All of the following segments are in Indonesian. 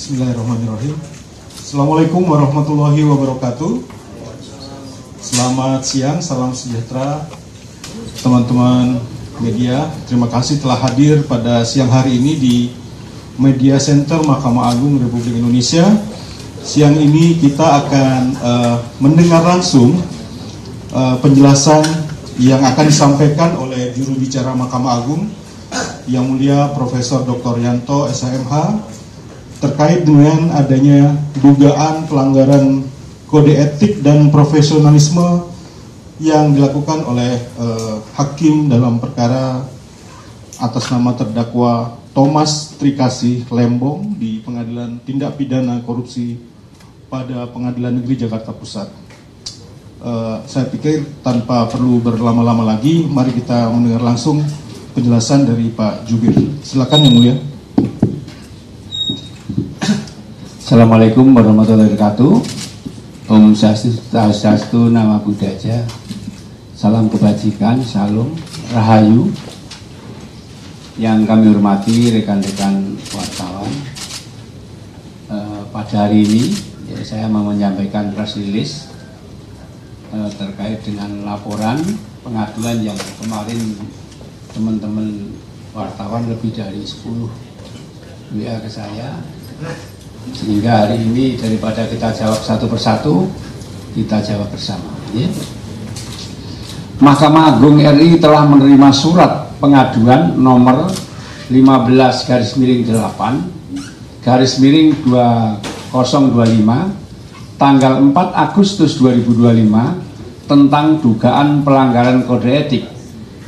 Bismillahirrahmanirrahim. Assalamualaikum warahmatullahi wabarakatuh. Selamat siang, salam sejahtera teman-teman media. Terima kasih telah hadir pada siang hari ini di Media Center Mahkamah Agung Republik Indonesia. Siang ini kita akan mendengar langsung penjelasan yang akan disampaikan oleh juru bicara Mahkamah Agung Yang Mulia Profesor Dr. Yanto SHMH terkait dengan adanya dugaan pelanggaran kode etik dan profesionalisme yang dilakukan oleh hakim dalam perkara atas nama terdakwa Thomas Trikasih Lembong di Pengadilan Tindak Pidana Korupsi pada Pengadilan Negeri Jakarta Pusat. Saya pikir tanpa perlu berlama-lama lagi, mari kita mendengar langsung penjelasan dari Pak Jubir. Silakan Yang Mulia. Assalamualaikum warahmatullahi wabarakatuh. Om Swastiastu, Namo Buddhaya. Salam kebajikan, salam rahayu. Yang kami hormati rekan-rekan wartawan. Pada hari ini saya mau menyampaikan press release terkait dengan laporan pengaduan yang kemarin teman-teman wartawan lebih dari 10 WA ke saya. Sehingga hari ini daripada kita jawab satu persatu, kita jawab bersama. Ya. Mahkamah Agung RI telah menerima surat pengaduan nomor 15-2025 tanggal 4 Agustus 2025 tentang dugaan pelanggaran kode etik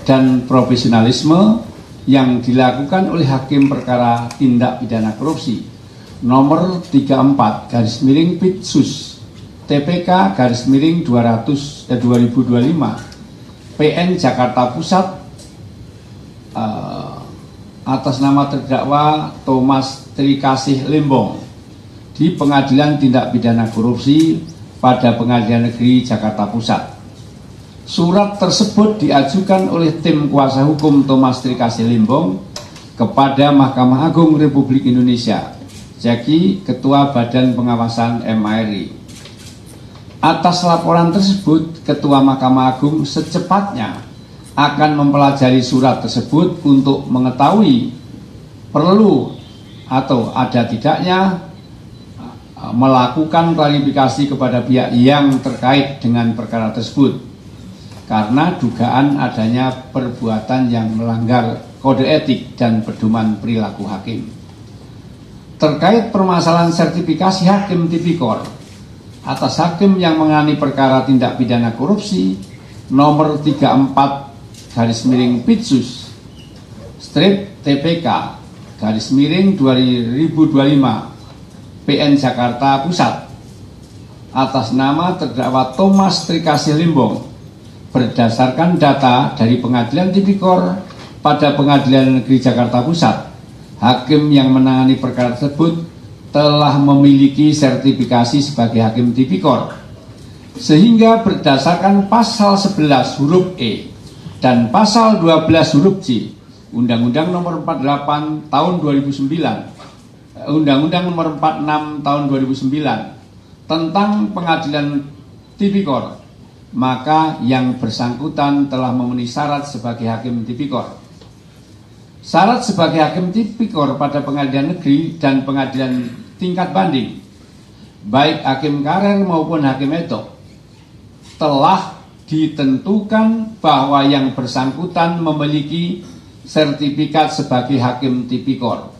dan profesionalisme yang dilakukan oleh hakim perkara tindak pidana korupsi nomor 34/Pitsus TPK/2025 PN Jakarta Pusat atas nama terdakwa Thomas Trikasih Lembong di Pengadilan Tindak Pidana Korupsi pada Pengadilan Negeri Jakarta Pusat. Surat tersebut diajukan oleh tim kuasa hukum Thomas Trikasih Lembong kepada Mahkamah Agung Republik Indonesia, Jaki, Ketua Badan Pengawasan MARI. Atas laporan tersebut, Ketua Mahkamah Agung secepatnya akan mempelajari surat tersebut untuk mengetahui perlu atau ada tidaknya melakukan klarifikasi kepada pihak yang terkait dengan perkara tersebut karena dugaan adanya perbuatan yang melanggar kode etik dan pedoman perilaku hakim. Terkait permasalahan sertifikasi hakim tipikor atas hakim yang menangani perkara tindak pidana korupsi nomor 34/Pitsus TPK/2025 PN Jakarta Pusat atas nama terdakwa Thomas Trikasih Lembong berdasarkan data dari Pengadilan Tipikor pada Pengadilan Negeri Jakarta Pusat. Hakim yang menangani perkara tersebut telah memiliki sertifikasi sebagai hakim tipikor, sehingga berdasarkan pasal 11 huruf E dan pasal 12 huruf C Undang-Undang Nomor 48 Tahun 2009, Undang-Undang Nomor 46 Tahun 2009 tentang Pengadilan Tipikor, maka yang bersangkutan telah memenuhi syarat sebagai hakim tipikor. Syarat sebagai hakim tipikor pada pengadilan negeri dan pengadilan tingkat banding, baik hakim karer maupun hakim etok, telah ditentukan bahwa yang bersangkutan memiliki sertifikat sebagai hakim tipikor.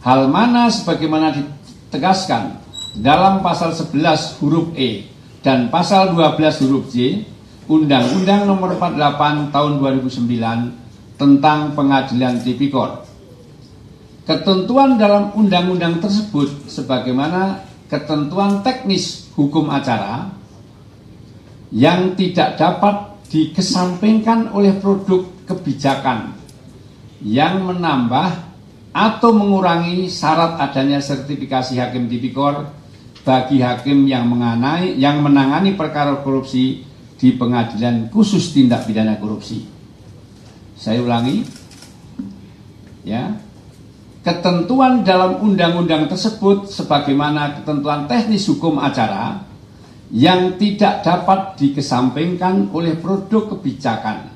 Hal mana sebagaimana ditegaskan dalam pasal 11 huruf E dan pasal 12 huruf J Undang-Undang Nomor 48 Tahun 2009 tentang Pengadilan Tipikor. Ketentuan dalam undang-undang tersebut sebagaimana ketentuan teknis hukum acara yang tidak dapat dikesampingkan oleh produk kebijakan yang menambah atau mengurangi syarat adanya sertifikasi hakim tipikor bagi hakim yang menangani perkara korupsi di Pengadilan Khusus Tindak Pidana Korupsi. Saya ulangi, ya, ketentuan dalam undang-undang tersebut sebagaimana ketentuan teknis hukum acara yang tidak dapat dikesampingkan oleh produk kebijakan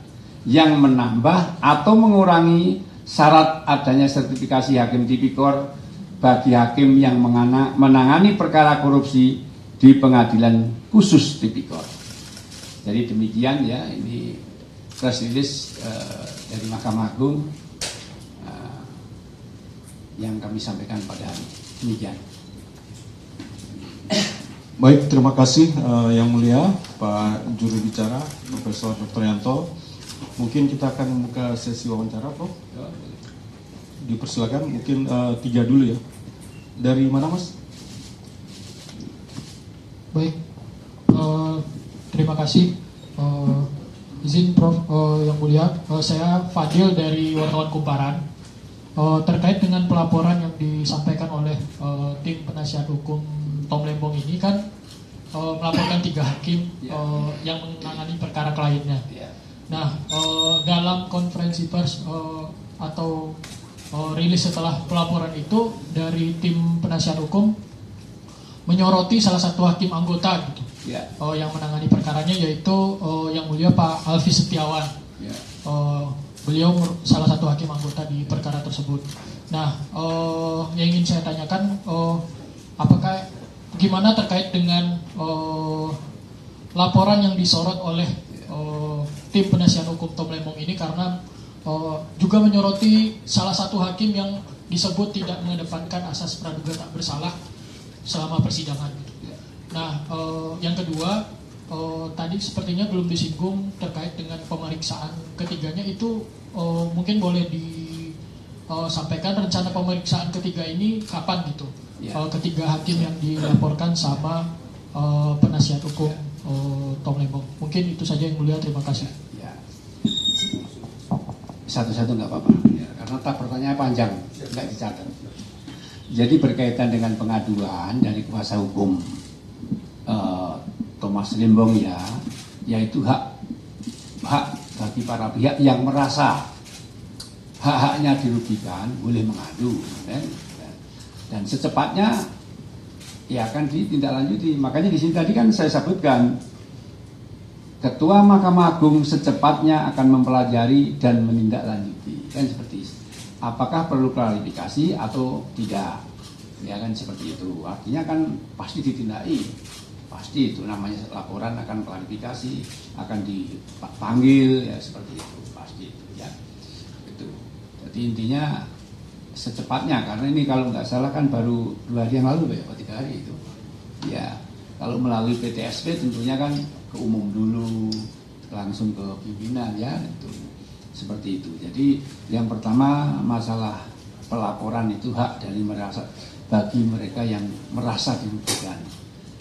yang menambah atau mengurangi syarat adanya sertifikasi hakim tipikor bagi hakim yang menangani perkara korupsi di pengadilan khusus tipikor. Jadi demikian ya, ini press release dari Mahkamah Agung yang kami sampaikan pada hari ini. Demikian. Baik, terima kasih Yang Mulia Pak Juru Bicara Profesor Dr. Yanto. Mungkin kita akan membuka sesi wawancara, Prof. Dipersilakan, mungkin 3 dulu ya. Dari mana, Mas? Baik, terima kasih. Izin Prof. Yang Mulia, saya Fadil dari Wartawan Kumparan. Terkait dengan pelaporan yang disampaikan oleh tim penasihat hukum Tom Lembong ini kan melaporkan 3 hakim yang menangani perkara kliennya. Nah, dalam konferensi pers atau rilis setelah pelaporan itu dari tim penasihat hukum menyoroti salah satu hakim anggota gitu, yang menangani perkaranya, yaitu Yang Mulia Pak Alfi Setiawan. Beliau salah satu hakim anggota di perkara tersebut. Nah, yang ingin saya tanyakan, apakah gimana terkait dengan laporan yang disorot oleh tim penasihat hukum Tom Lembong ini, karena juga menyoroti salah satu hakim yang disebut tidak mengedepankan asas praduga tak bersalah selama persidangan. Nah, yang kedua, tadi sepertinya belum disinggung terkait dengan pemeriksaan ketiganya itu, mungkin boleh disampaikan rencana pemeriksaan ketiga ini kapan gitu? Ketiga hakim yang dilaporkan sama penasihat hukum Tom Lembong. Mungkin itu saja Yang Mulia, terima kasih. Satu-satu nggak apa-apa, karena pertanyaannya panjang, nggak dicatat. Jadi berkaitan dengan pengaduan dari kuasa hukum Thomas Lembong ya, yaitu hak bagi para pihak yang merasa hak-haknya dirugikan boleh mengadu, dan secepatnya ya akan ditindaklanjuti. Makanya di sini tadi kan saya sebutkan, Ketua Mahkamah Agung secepatnya akan mempelajari dan menindaklanjuti, kan seperti itu. Apakah perlu klarifikasi atau tidak, ya kan seperti itu. Artinya kan pasti ditindaki, pasti itu namanya laporan akan klarifikasi, akan dipanggil, ya seperti itu, pasti itu ya. Itu. Jadi intinya secepatnya, karena ini kalau nggak salah kan baru 2 hari yang lalu ya, 3 hari itu. Ya, kalau melalui PTSP tentunya kan ke umum dulu, langsung ke pimpinan ya, itu. Seperti itu. Jadi yang pertama masalah pelaporan itu hak dari bagi mereka yang merasa dirugikan,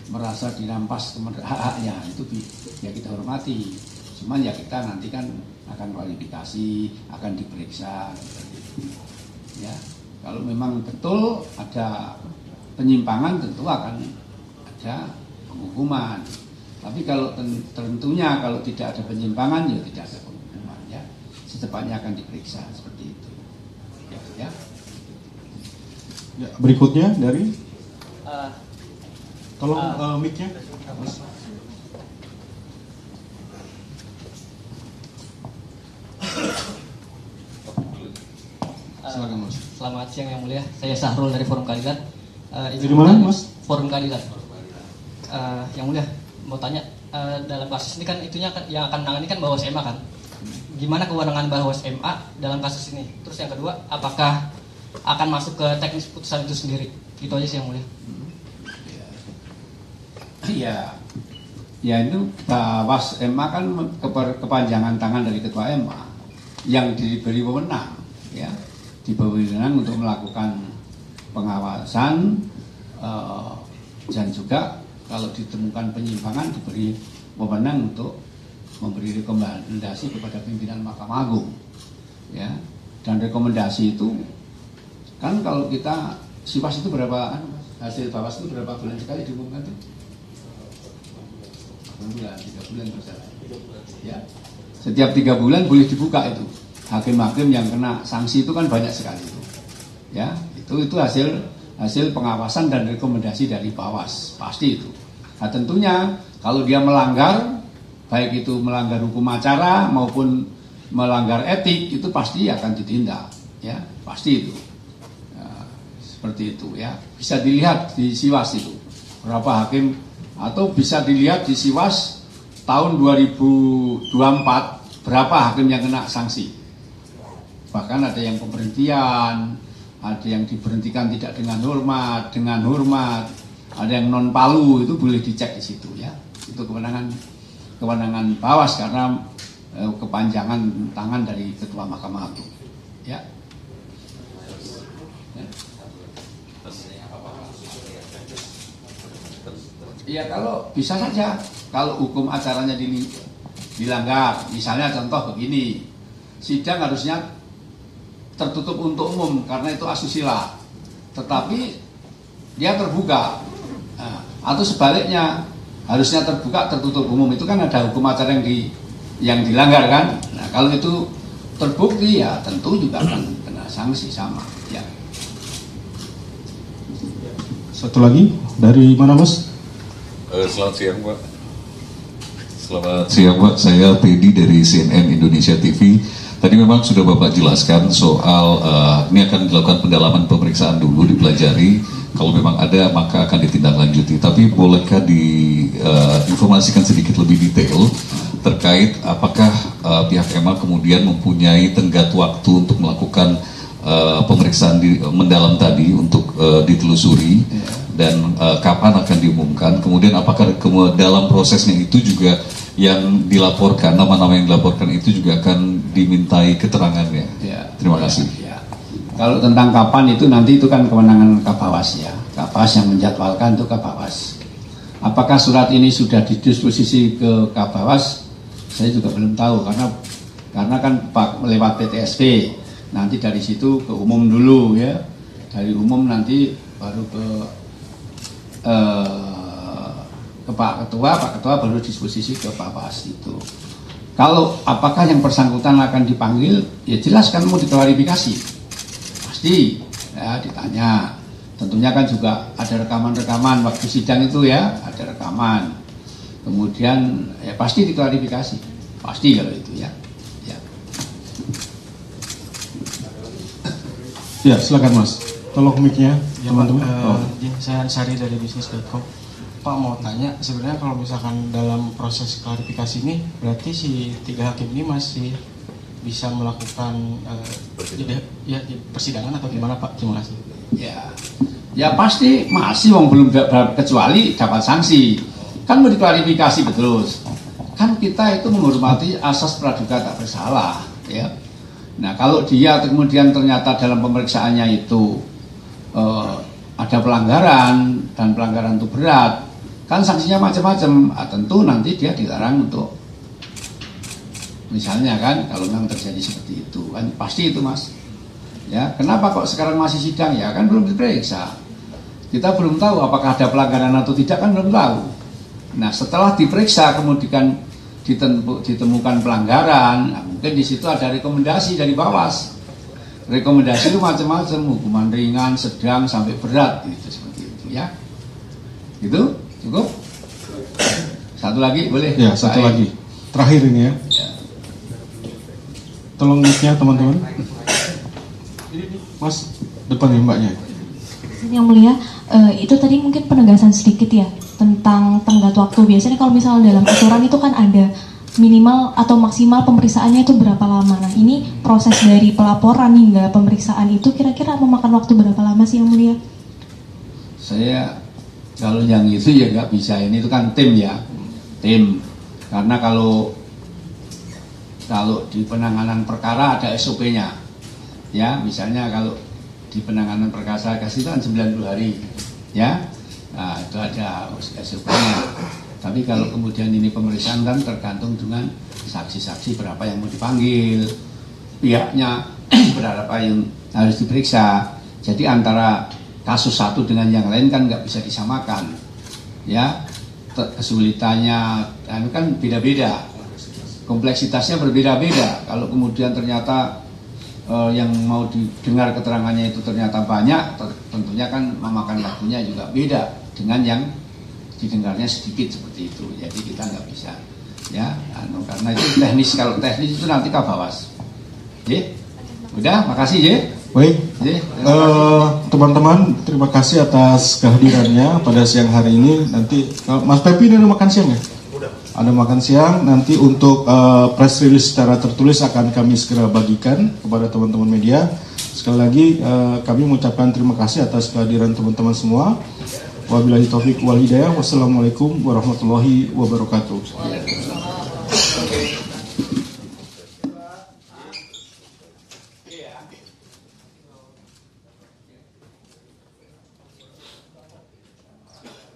merasa dirampas hak-haknya, itu ya kita hormati. Cuman ya kita nanti kan akan klarifikasi, akan diperiksa seperti itu. Ya, kalau memang betul ada penyimpangan tentu akan ada penghukuman. Tapi kalau tentunya kalau tidak ada penyimpangan ya tidak ada penghukuman ya. Secepatnya akan diperiksa seperti itu. Ya. Ya, berikutnya dari tolong mic-nya. Silakan Mas. Selamat siang Yang Mulia, saya Sahrul dari Forum Keadilan. Dari mana Mas? Forum Keadilan. Yang Mulia, mau tanya, dalam kasus ini kan itunya kan yang akan menangani kan Bawaslu MA kan? Gimana kewenangan Bawaslu MA dalam kasus ini? Terus yang kedua, apakah akan masuk ke teknis putusan itu sendiri? Itu aja sih Yang Mulia. Ya itu Bawaslu MA kan kepanjangan tangan dari Ketua MA yang diberi wewenang, ya, diberi wewenang untuk melakukan pengawasan dan juga kalau ditemukan penyimpangan diberi wewenang untuk memberi rekomendasi kepada pimpinan Mahkamah Agung, ya. Dan rekomendasi itu kan kalau kita sipas itu berapa, hasil Bawaslu itu berapa bulan sekali diumumkan tuh? 3 bulan berjalan. Ya. Setiap 3 bulan boleh dibuka itu. Hakim-hakim yang kena sanksi itu kan banyak sekali itu. Ya, itu hasil pengawasan dan rekomendasi dari Bawas, pasti itu. Nah, tentunya kalau dia melanggar, baik itu melanggar hukum acara maupun melanggar etik, itu pasti akan ditindak, ya, pasti itu. Nah, seperti itu ya. Bisa dilihat di Siwas itu berapa hakim, atau bisa dilihat di Siwas tahun 2024 berapa hakim yang kena sanksi. Bahkan ada yang pemberhentian, ada yang diberhentikan tidak dengan hormat, ada yang non palu, itu boleh dicek di situ ya. Itu kewenangan Bawas karena kepanjangan tangan dari Ketua Mahkamah Agung. Ya. Ya kalau bisa saja, kalau hukum acaranya dilanggar, misalnya contoh begini, sidang harusnya tertutup untuk umum karena itu asusila, tetapi dia terbuka, nah, atau sebaliknya harusnya terbuka tertutup umum, itu kan ada hukum acara yang dilanggar kan. Nah kalau itu terbukti ya tentu juga akan kena sanksi sama ya. Satu lagi dari mana Mas? Selamat siang Pak. Selamat siang Pak, saya Teddy dari CNN Indonesia TV. Tadi memang sudah Bapak jelaskan soal ini akan dilakukan pendalaman pemeriksaan dulu, dipelajari. Kalau memang ada maka akan ditindaklanjuti. Tapi bolehkah diinformasikan sedikit lebih detail terkait apakah pihak EMA kemudian mempunyai tenggat waktu untuk melakukan pemeriksaan mendalam tadi untuk ditelusuri dan kapan akan diumumkan, kemudian apakah dalam prosesnya itu juga yang dilaporkan, nama-nama yang dilaporkan itu juga akan dimintai keterangannya. Ya, terima kasih. Ya. Kalau tentang kapan itu nanti itu kan kewenangan Kabawas ya, Kabawas yang menjadwalkan itu Kabawas. Apakah surat ini sudah didisposisi ke Kabawas? Saya juga belum tahu karena kan lewat PTSP. Nanti dari situ ke umum dulu ya, dari umum nanti baru ke Pak Ketua baru disposisi ke Bawas itu. Kalau apakah yang bersangkutan akan dipanggil, ya jelas kan mau diklarifikasi, pasti ya ditanya. Tentunya kan juga ada rekaman-rekaman waktu sidang itu ya, ada rekaman. Kemudian ya pasti diklarifikasi, pasti kalau itu ya. Ya, silakan Mas. Tolong mic-nya, ya, teman-teman. Saya Ansari dari bisnis.com. Pak mau tanya, sebenarnya kalau misalkan dalam proses klarifikasi ini, berarti si 3 hakim ini masih bisa melakukan persidangan atau gimana Pak? Terima kasih. Ya pasti masih belum kecuali dapat sanksi. Kan mau diklarifikasi betul. Kan kita itu menghormati asas praduga tak bersalah, ya. Nah kalau dia kemudian ternyata dalam pemeriksaannya itu ada pelanggaran dan pelanggaran itu berat, kan sanksinya macam-macam. Tentu nanti dia dilarang untuk, misalnya kan kalau memang terjadi seperti itu kan pasti itu Mas. Ya kenapa kok sekarang masih sidang, ya kan belum diperiksa. Kita belum tahu apakah ada pelanggaran atau tidak, kan belum tahu. Nah setelah diperiksa kemudian ditemukan pelanggaran, nah, mungkin di situ ada rekomendasi dari Bawas. Rekomendasi itu macam-macam, hukuman ringan, sedang sampai berat, gitu seperti itu ya. Gitu, cukup. Satu lagi boleh? Ya, satu lagi. Terakhir ini ya. Tolong mic-nya teman-teman. Mas, depan ya mbaknya. Yang mulia, itu tadi mungkin penegasan sedikit ya tentang tenggat waktu. Biasanya kalau misalnya dalam aturan itu kan ada minimal atau maksimal pemeriksaannya itu berapa lama. Nah ini proses dari pelaporan hingga pemeriksaan itu kira-kira memakan waktu berapa lama sih Yang Mulia? Saya kalau yang itu ya nggak bisa, ini itu kan tim ya, tim. Karena kalau di penanganan perkara ada SOP-nya, ya misalnya kalau di penanganan perkara kasih itu kan 90 hari, ya. Nah itu ada SOP-nya. Tapi kalau kemudian ini pemeriksaan kan tergantung dengan saksi-saksi berapa yang mau dipanggil, pihaknya berapa yang harus diperiksa. Jadi antara kasus satu dengan yang lain kan nggak bisa disamakan, ya. Kesulitannya kan beda-beda, kompleksitasnya berbeda-beda. Kalau kemudian ternyata yang mau didengar keterangannya itu ternyata banyak, tentunya kan memakan waktunya juga beda dengan yang didengarnya sedikit seperti itu. Jadi kita nggak bisa ya, karena itu teknis. Kalau teknis itu nanti Kabawas. Udah, makasih ya. Baik, teman-teman, terima kasih atas kehadirannya pada siang hari ini. Nanti Mas Pepi ini ada makan siang ya? Ada makan siang. Nanti untuk press release secara tertulis akan kami segera bagikan kepada teman-teman media. Sekali lagi kami mengucapkan terima kasih atas kehadiran teman-teman semua. Wabillahi taufiq wal hidayah. Wassalamualaikum warahmatullahi wabarakatuh.